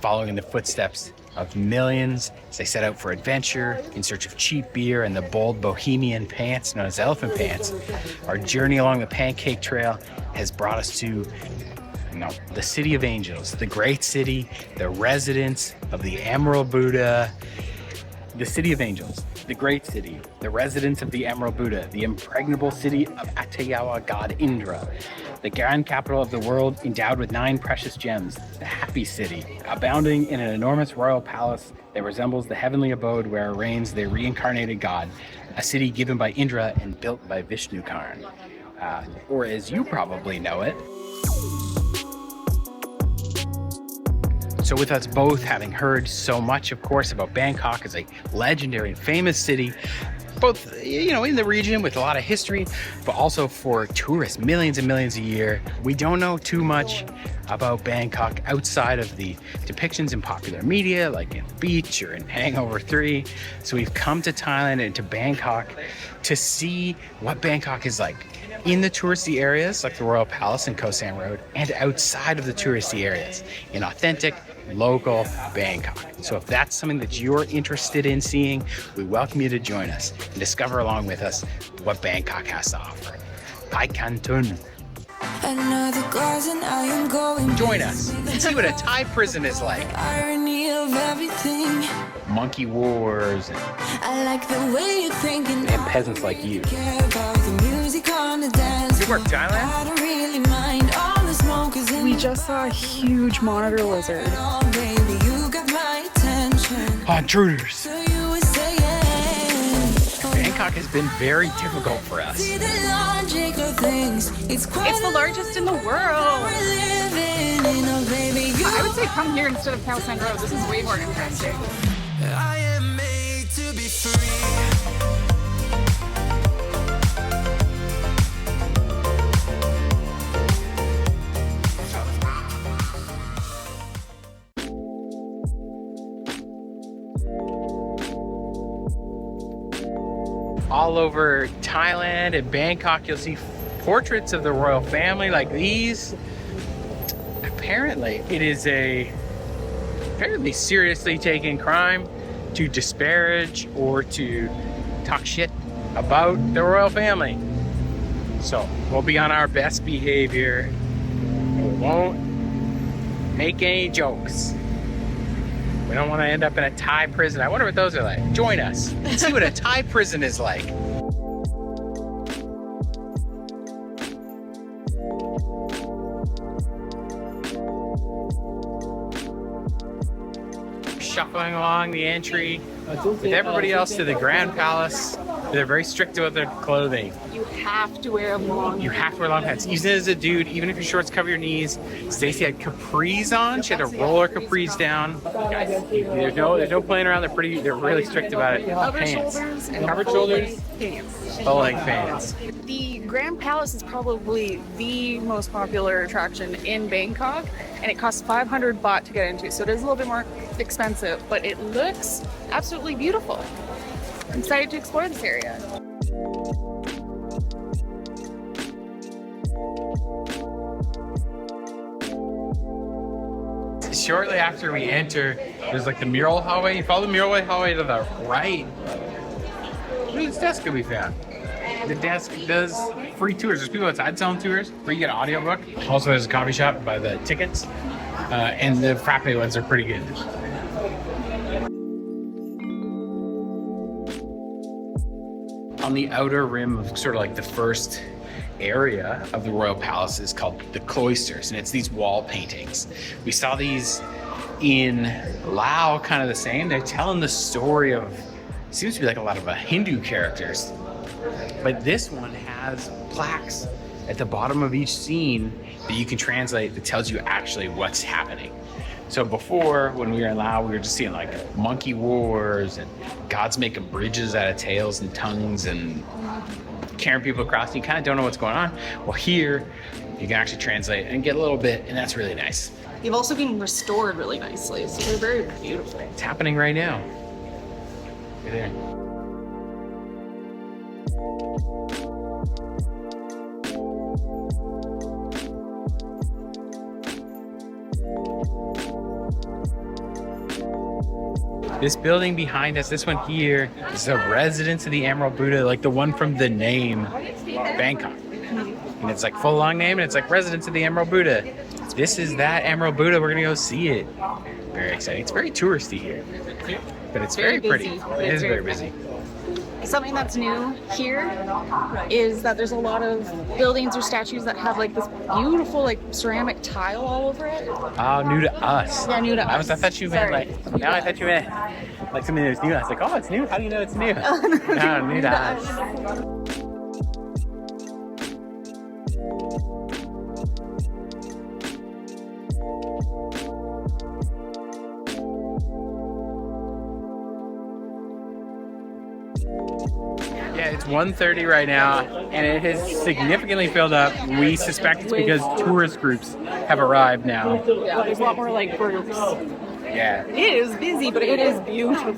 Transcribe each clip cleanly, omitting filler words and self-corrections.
following in the footsteps of millions as they set out for adventure in search of cheap beer and the bold bohemian pants known as elephant pants. Our journey along the Pancake Trail has brought us to the City of Angels, the great city, the residence of the Emerald Buddha. The City of Angels, the great city, the residence of the Emerald Buddha, the impregnable city of Atayawa god Indra, the grand capital of the world endowed with 9 precious gems, the happy city, abounding in an enormous royal palace that resembles the heavenly abode where reigns the reincarnated god, a city given by Indra and built by Vishnu Karn, or as you probably know it. So with us both having heard so much, of course, about Bangkok as a legendary and famous city, both, in the region with a lot of history, but also for tourists, millions and millions a year, we don't know too much about Bangkok outside of the depictions in popular media, like in Beach or in Hangover 3. So we've come to Thailand and to Bangkok to see what Bangkok is like in the touristy areas, like the Royal Palace and Khao San Road, and outside of the touristy areas, in authentic, local Bangkok. So if that's something that you're interested in seeing, we welcome you to join us and discover along with us what Bangkok has to offer. Pai Kantun. Join us and see what a Thai prison is like. Monkey wars and peasants like you. You work Thailand? We just saw a huge monitor lizard. Intruders. Bangkok has been very difficult for us. It's the largest in the world. I would say come here instead of Khao San Road. This is way more interesting. I am made to be free. All over Thailand and Bangkok, you'll see portraits of the royal family like these. Apparently, it is a fairly seriously taken crime to disparage or to talk shit about the royal family. So we'll be on our best behavior. We won't make any jokes. We don't want to end up in a Thai prison. I wonder what those are like. Join us and see what a Thai prison is like. Shuffling along the entry with everybody else to the Grand Palace. They're very strict about their clothing. You have to wear long. You have to wear long pants. Even as a dude, even if your shorts cover your knees. Stacey had capris on. She had to roll her capris down. Guys, there's no playing around. They're really strict about it. Pants. Covered shoulders. Pants. Full-length pants. The Grand Palace is probably the most popular attraction in Bangkok, and it costs 500 baht to get into, so it is a little bit more expensive, but it looks absolutely beautiful. I'm excited to explore this area. Shortly after we enter, there's like the mural hallway. You follow the mural hallway to the right. This desk can be found. The desk does free tours. There's people outside selling tours where you get an audiobook. Also, there's a coffee shop by the tickets. And the frappe ones are pretty good. On the outer rim of sort of like the first area of the Royal Palace is called the cloisters, and it's these wall paintings. We saw these in Laos, kind of the same. They're telling the story of, seems to be like a lot of Hindu characters. But this one has plaques at the bottom of each scene that you can translate that tells you actually what's happening. So before, when we were in Laos, we were just seeing like monkey wars and gods making bridges out of tails and tongues and carrying people across. And you kind of don't know what's going on. Well, here you can actually translate and get a little bit, and that's really nice. They've also been restored really nicely, so they're very beautiful. It's happening right now. Right there. This building behind us, this one here, is the Residence of the Emerald Buddha, like the one from the name Bangkok. And it's like full long name, and it's like Residence of the Emerald Buddha. This is that Emerald Buddha. We're gonna go see it. Very exciting. It's very touristy here, but it's very pretty. It is very busy. Something that's new here is that there's a lot of buildings or statues that have like this beautiful like ceramic tile all over it. Oh, new to us. Yeah, new to us. I thought you meant Sorry. I thought you meant like something that's new. I was like, oh, it's new. How do you know it's new? No, new to us. Yeah, it's 1:30 right now, and it has significantly filled up. We suspect it's because tourist groups have arrived now. Yeah, there's a lot more like groups. Yeah. It is busy, but it is beautiful.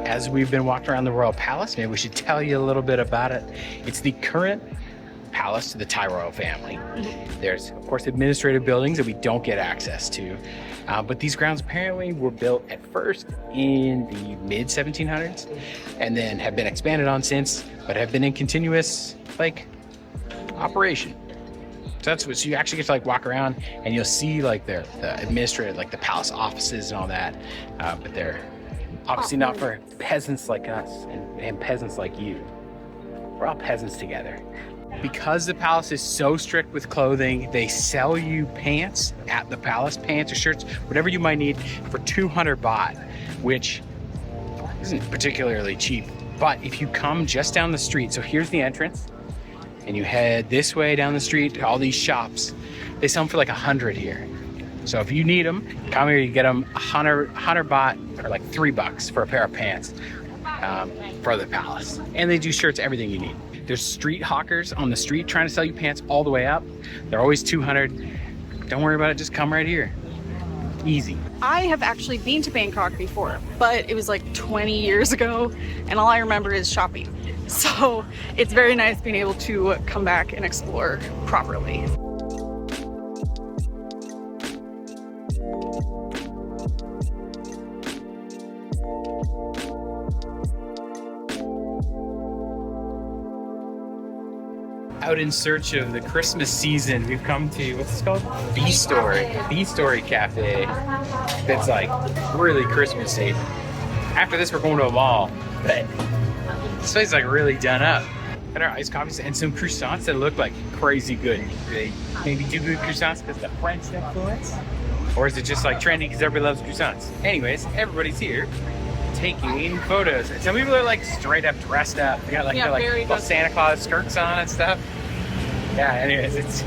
As we've been walking around the Royal Palace, maybe we should tell you a little bit about it. It's the current palace to the Thai royal family. There's, of course, administrative buildings that we don't get access to. But these grounds apparently were built at first in the mid 1700s and then have been expanded on since, but have been in continuous like operation. So that's what, so you actually get to like walk around and you'll see like the administrative, like the palace offices and all that, but they're obviously not for peasants like us and peasants like you. We're all peasants together. Because the palace is so strict with clothing, they sell you pants at the palace, pants or shirts, whatever you might need, for 200 baht, which isn't particularly cheap. But if you come just down the street, so here's the entrance, and you head this way down the street to all these shops, they sell them for like 100 here. So if you need them, come here, you get them 100 baht, or like $3 for a pair of pants for the palace. And they do shirts, everything you need. There's street hawkers on the street trying to sell you pants all the way up. They're always 200. Don't worry about it, just come right here. Easy. I have actually been to Bangkok before, but it was like 20 years ago, and all I remember is shopping. So it's very nice being able to come back and explore properly. Out in search of the Christmas season, we've come to, what's this called? B-Story. B-Story Cafe. That's like really Christmassy. After this, we're going to a mall, but this place is like really done up. Got our iced coffees and some croissants that look like crazy good. They maybe do good croissants because of the French influence? Or is it just like trendy because everybody loves croissants? Anyways, everybody's here taking photos. And some people are like straight up dressed up. They got like, yeah, they're like Santa Claus skirts on and stuff. Yeah, anyways, it's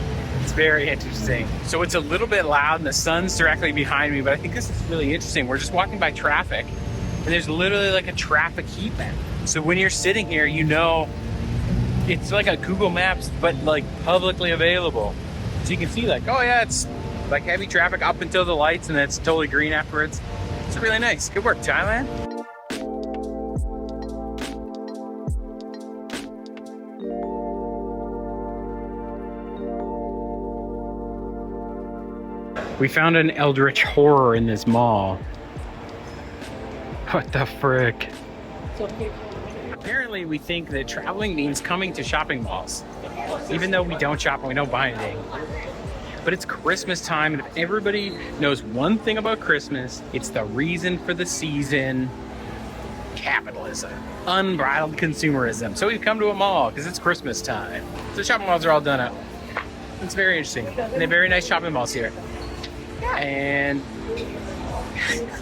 very interesting. So it's a little bit loud and the sun's directly behind me, but I think this is really interesting. We're just walking by traffic and there's literally like a traffic heat map. So when you're sitting here, you know, it's like a Google Maps, but like publicly available. So you can see like, oh yeah, it's like heavy traffic up until the lights and then it's totally green afterwards. It's really nice. Good work, Thailand. We found an eldritch horror in this mall. What the frick? Apparently we think that traveling means coming to shopping malls, even though we don't shop and we don't buy anything. But it's Christmas time, and if everybody knows one thing about Christmas, it's the reason for the season: capitalism, unbridled consumerism. So we've come to a mall because it's Christmas time. So shopping malls are all done up. It's very interesting. And they have very nice shopping malls here. And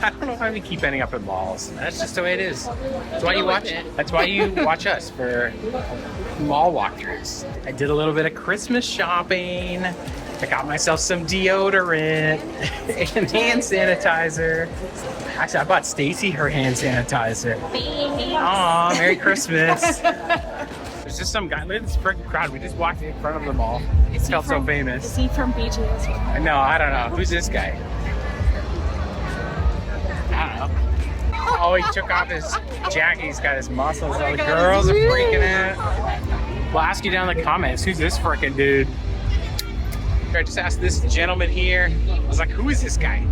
I don't know why we keep ending up at malls. That's just the way it is. That's why you watch. That's why you watch us for mall walkthroughs. I did a little bit of Christmas shopping. I got myself some deodorant and hand sanitizer. Actually, I bought Stacy her hand sanitizer. Aw, Merry Christmas. There's just some guy. Look at this freaking crowd. We just walked in front of the mall. It felt so famous. Is he from BTS? No, I don't know. Who's this guy? I don't know. Oh, he took off his jacket. He's got his muscles. All the girls are freaking out. We'll ask you down in the comments, who's this freaking dude? I just asked this gentleman here. I was like, who is this guy?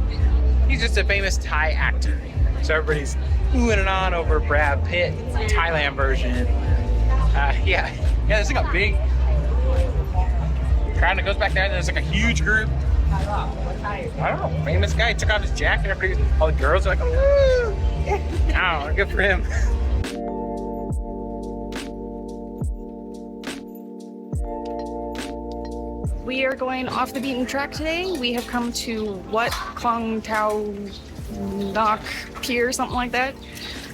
He's just a famous Thai actor. So everybody's oohing and on over Brad Pitt, Thailand version. Yeah, there's like a big crowd that goes back there, and there's like a huge group. I don't know, famous guy took off his jacket. Everybody, all the girls are like, woo! Oh, good for him. We are going off the beaten track today. We have come to Wat Klong Tau Nok Pier, something like that,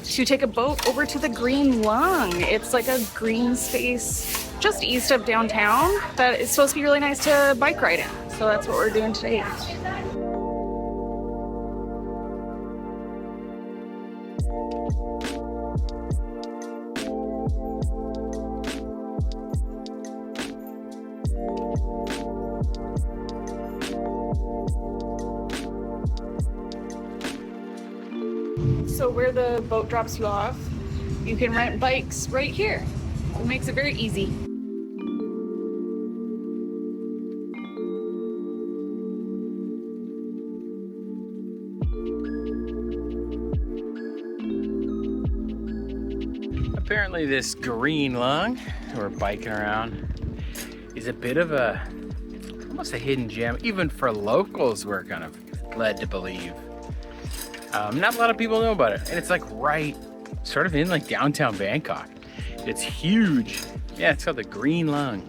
to take a boat over to the Green Lung. It's like a green space just east of downtown that is supposed to be really nice to bike ride in. So that's what we're doing today. So where the boat drops you off, you can rent bikes right here. It makes it very easy. Apparently this Green Lung we're biking around is a bit of a, almost a hidden gem, even for locals, we're kind of led to believe. Not a lot of people know about it, and it's like right sort of in like downtown Bangkok. It's huge. Yeah, it's called the Green Lung.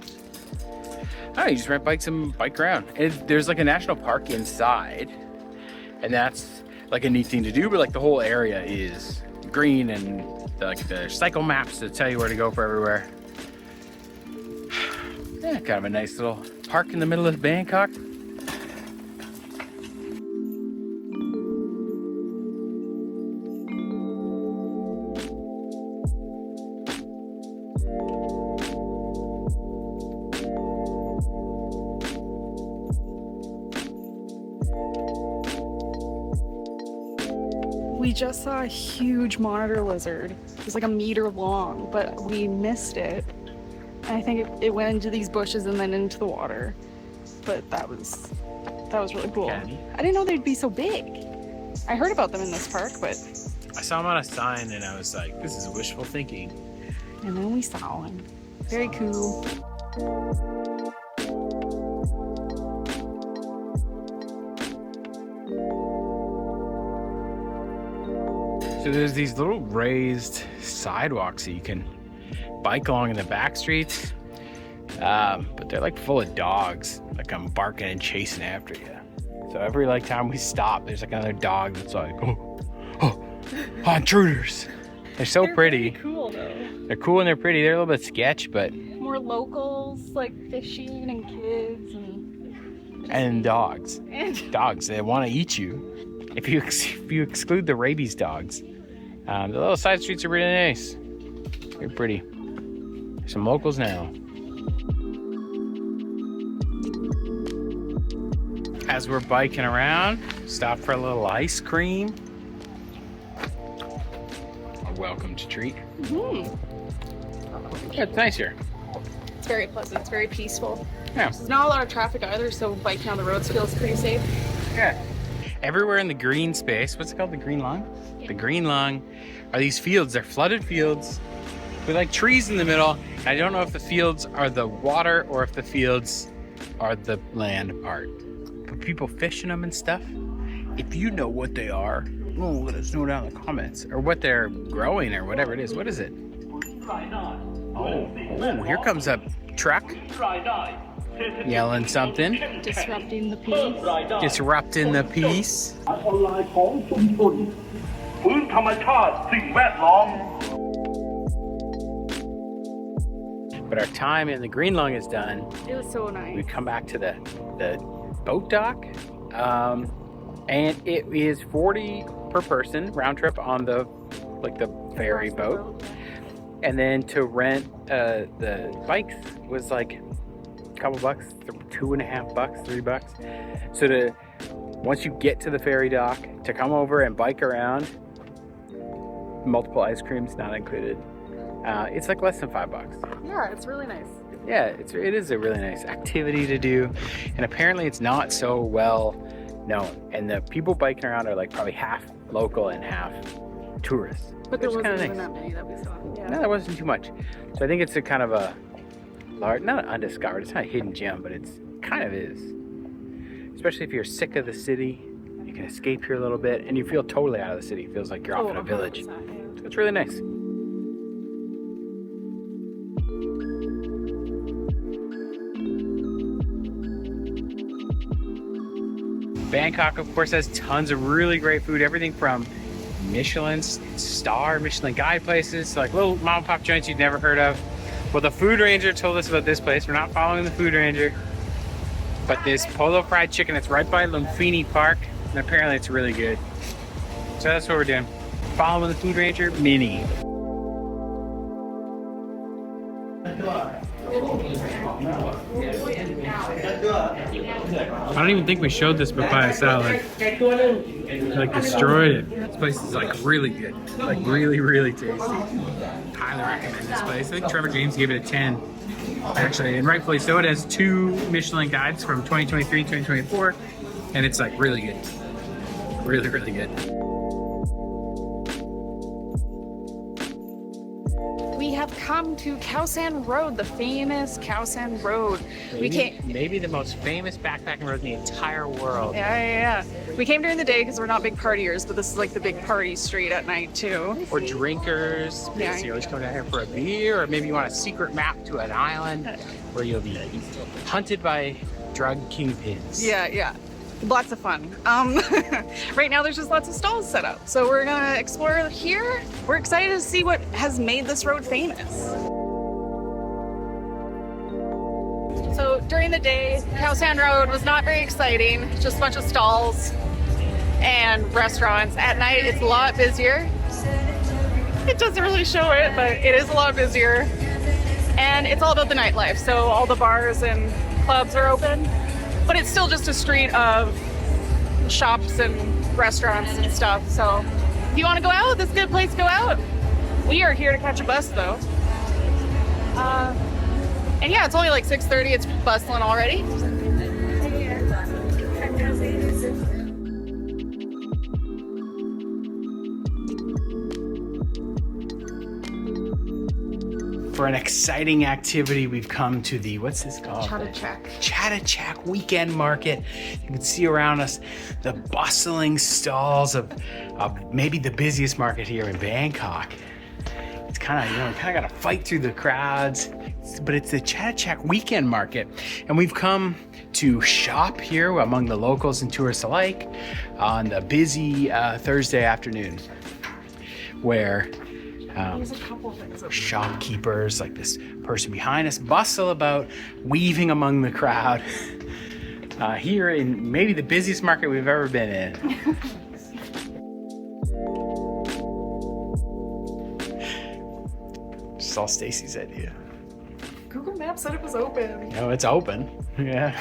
Oh, you just rent bikes and bike around. And there's like a national park inside, and that's like a neat thing to do, but like the whole area is green, and like the cycle maps that tell you where to go for everywhere. Yeah, kind of a nice little park in the middle of Bangkok. We just saw a huge monitor lizard. It was like a meter long, but we missed it. And I think it went into these bushes and then into the water. But that was really cool. Yeah. I didn't know they'd be so big. I heard about them in this park, but... I saw him on a sign and I was like, this is wishful thinking. And then we saw one. Very cool. So there's these little raised sidewalks that you can bike along in the back streets, but they're like full of dogs that come barking and chasing after you. So every like time we stop, there's like another dog that's like, oh, intruders. They're so pretty. Very cool though. They're cool and they're pretty. They're a little bit sketch, but More locals, like fishing and kids and dogs. and Dogs, they want to eat you. If you exclude the rabies dogs, the little side streets are really nice. Very pretty. There's some locals now. As we're biking around, stop for a little ice cream. A welcome to treat. Yeah, it's nice here. it's very pleasant. It's very peaceful. Yeah. There's not a lot of traffic either, so biking on the roads feels pretty safe. Yeah. Everywhere in the green space, what's it called? The Green Lung? Yeah. The Green Lung are these fields. They're flooded fields with like trees in the middle. I don't know if the fields are the water or if the fields are the land part. But people fish in them and stuff. If you know what they are, let us know down in the comments. Or what they're growing or whatever it is. What is it? Oh, here comes a truck. Yelling something. Disrupting the peace. Disrupting the peace. ออนไลน์ของชุมชนฟื้นธรรมชาติสิ่งแวดล้อม But our time in the Green Lung is done. It was so We nice. come back to the boat dock, and it is $40 per person round trip on the ferry boat, and then to rent the bikes was like a couple bucks, $2.50, $3. So once you get to the ferry dock, to come over and bike around, multiple ice creams not included. It's like less than $5. Yeah, it's really nice. Yeah, it is a really nice activity to do, and apparently it's not so well known. And the people biking around are like probably half local and half tourists. But there which is wasn't kinda even nice. that many that we saw. Yeah. No, there wasn't too much. So I think it's a kind of a large, not undiscovered. It's not a hidden gem, but it's kind of is. Especially if you're sick of the city, you can escape here a little bit, and you feel totally out of the city. It feels like you're off in a village. 100%, yeah. So it's really nice. Bangkok, of course, has tons of really great food. Everything from Michelin guide places to like little mom and pop joints you'd never heard of. Well, the food ranger told us about this place. We're not following the food ranger, but this Polo fried chicken, it's right by Lumpini Park, and apparently it's really good. So that's what we're doing. Following the food ranger, Mini. I don't even think we showed this papaya salad. Like destroyed it. This place is like really good. Like really tasty. Highly recommend this place. I think Trevor James gave it a 10. Actually, and rightfully so. It has 2 Michelin guides from 2023, 2024, and it's like really good. Really good. We have come to Khao San Road, the famous Khao San Road. Maybe the most famous backpacking road in the entire world. Yeah. We came during the day because we're not big partiers, but this is like the big party street at night too. Or drinkers, Yeah. because you always come down here for a beer, or maybe you want a secret map to an island where you'll be hunted by drug kingpins. Yeah. Lots of fun. Right now there's just lots of stalls set up. So we're gonna explore here. We're excited to see what has made this road famous. So during the day, Khao San Road was not very exciting. Just a bunch of stalls and restaurants. At night it's a lot busier. It doesn't really show it, but it is a lot busier. And it's all about the nightlife. So all the bars and clubs are open. But it's still just a street of shops and restaurants and stuff. So if you want to go out, this is a good place to go out. We are here to catch a bus though. And yeah, it's only like 6:30. It's bustling already. For an exciting activity, we've come to the, what's this called? Chatuchak Weekend Market. You can see around us the bustling stalls of maybe the busiest market here in Bangkok. It's kind of, gotta fight through the crowds, but it's the Chatuchak Weekend Market. And we've come to shop here among the locals and tourists alike on the busy Thursday afternoon, where There's a couple things. shopkeepers like this person behind us bustle about, weaving among the crowd here in maybe the busiest market we've ever been in. Just all Stacy's idea. Google Maps said it was open. No, it's open. Yeah.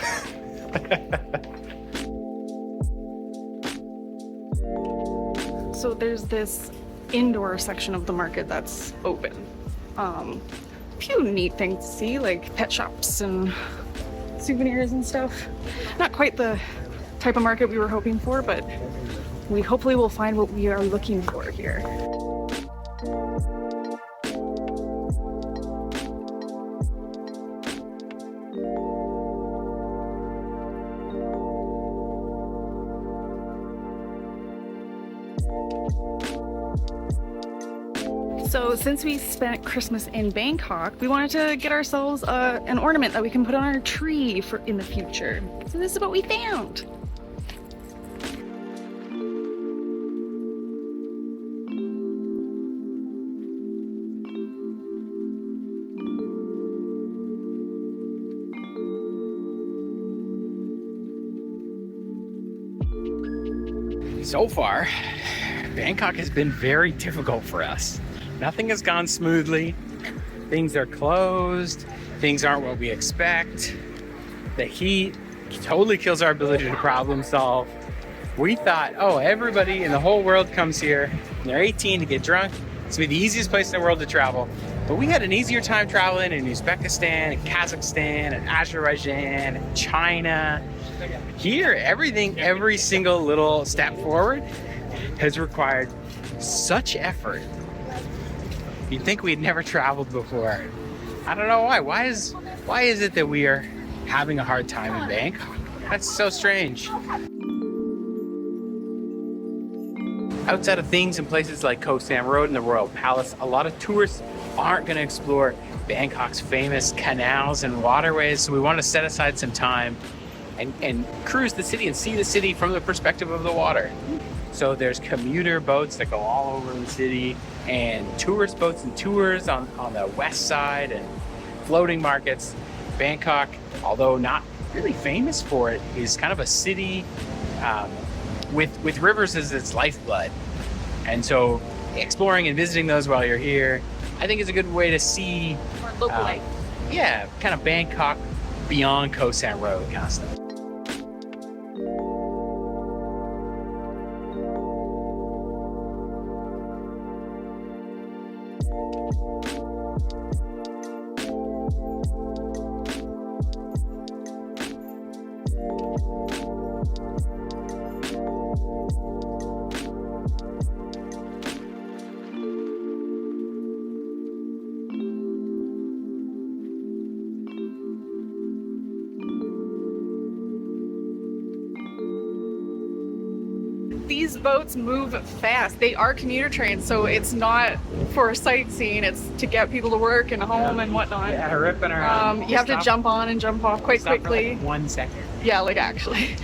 So there's this indoor section of the market that's open. A few neat things to see, like pet shops and souvenirs and stuff. Not quite the type of market we were hoping for, but we hopefully will find what we are looking for here. So since we spent Christmas in Bangkok, we wanted to get ourselves an ornament that we can put on our tree for in the future. So this is what we found. So far, Bangkok has been very difficult for us. Nothing has gone smoothly. Things are closed. Things aren't what we expect. The heat totally kills our ability to problem solve. We thought, oh, everybody in the whole world comes here. They're 18 to get drunk It's the easiest place in the world to travel. But we had an easier time traveling in Uzbekistan, and Kazakhstan, and Azerbaijan, and China. Here, every single little step forward has required such effort. You'd think we'd never traveled before. I don't know why. Why is it that we are having a hard time in Bangkok? That's so strange. Outside of things in places like Khao San Road and the Royal Palace, a lot of tourists aren't going to explore Bangkok's famous canals and waterways, so we want to set aside some time and cruise the city and see the city from the perspective of the water. So there's commuter boats that go all over the city, and tourist boats and tours on the west side, and floating markets. Bangkok, although not really famous for it, is kind of a city with rivers as its lifeblood. And so exploring and visiting those while you're here, I think is a good way to see More local life. yeah, kind of Bangkok beyond Khao San Road kind of stuff. These boats move fast. They are commuter trains, so it's not for sightseeing. It's to get people to work and home and whatnot. Yeah, ripping around. You have to jump on and jump off quite Stop for quickly. like 1 second. Yeah, like actually.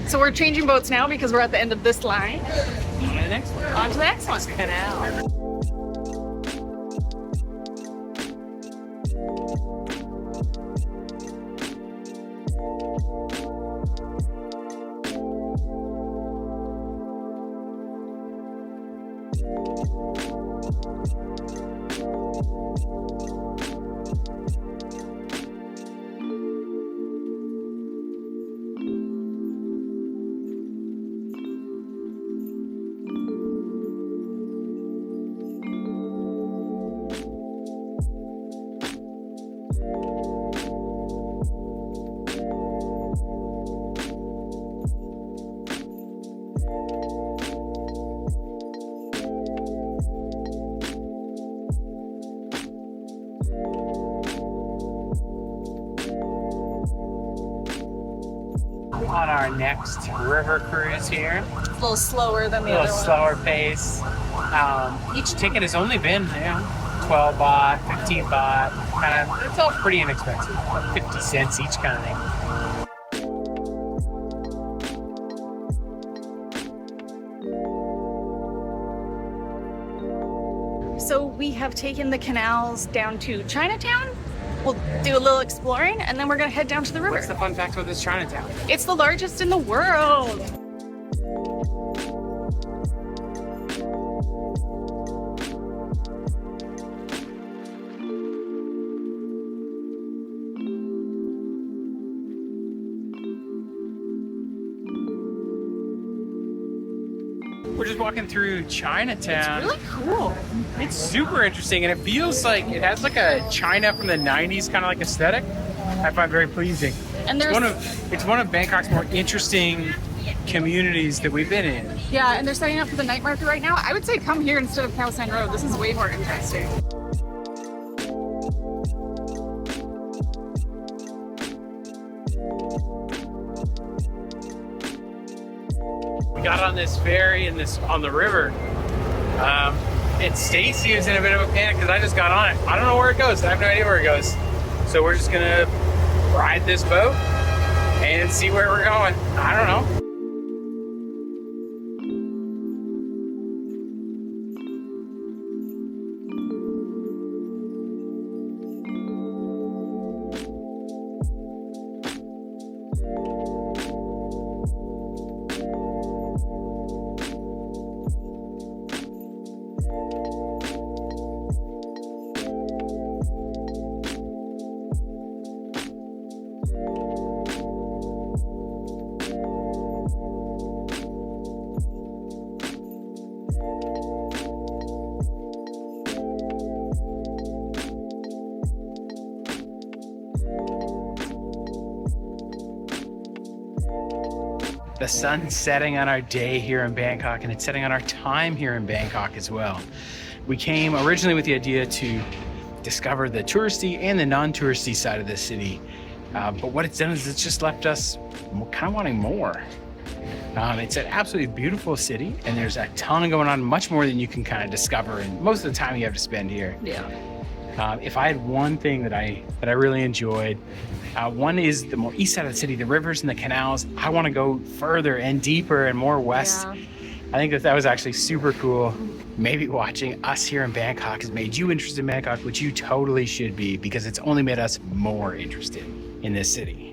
So we're changing boats now because we're at the end of this line. On to the next one. On to the next one. Canal. On our next river cruise here. It's a little slower than the A other little one. slower pace. Each ticket has only been 12 baht, 15 baht. It's all pretty inexpensive. 50 cents each kind of thing. So we have taken the canals down to Chinatown. We'll do a little exploring and then we're gonna head down to the river. What's the fun fact about this Chinatown? It's the largest in the world. We're just walking through Chinatown. Really cool. It's super interesting, and it feels like it has like a China from the 90s kind of like aesthetic. I find very pleasing. And It's one of Bangkok's more interesting communities that we've been in. yeah, and they're setting up for the night market right now. I would say come here instead of Khao San Road. This is way more interesting. We got on this ferry on the river. And Stacy was in a bit of a panic because I just got on it. I don't know where it goes. I have no idea where it goes. So we're just gonna ride this boat and see where we're going. I don't know. The sun's setting on our day here in Bangkok, and it's setting on our time here in Bangkok as well. We came originally with the idea to discover the touristy and the non-touristy side of the city. But what it's done is it's just left us kind of wanting more. It's an absolutely beautiful city, and there's a ton going on, much more than you can kind of discover in most of the time you have to spend here. Yeah. If I had one thing that I really enjoyed, one is the more east side of the city, the rivers and the canals. I want to go further and deeper and more west. Yeah. I think that was actually super cool. Maybe watching us here in Bangkok has made you interested in Bangkok, which you totally should be, because it's only made us more interested in this city.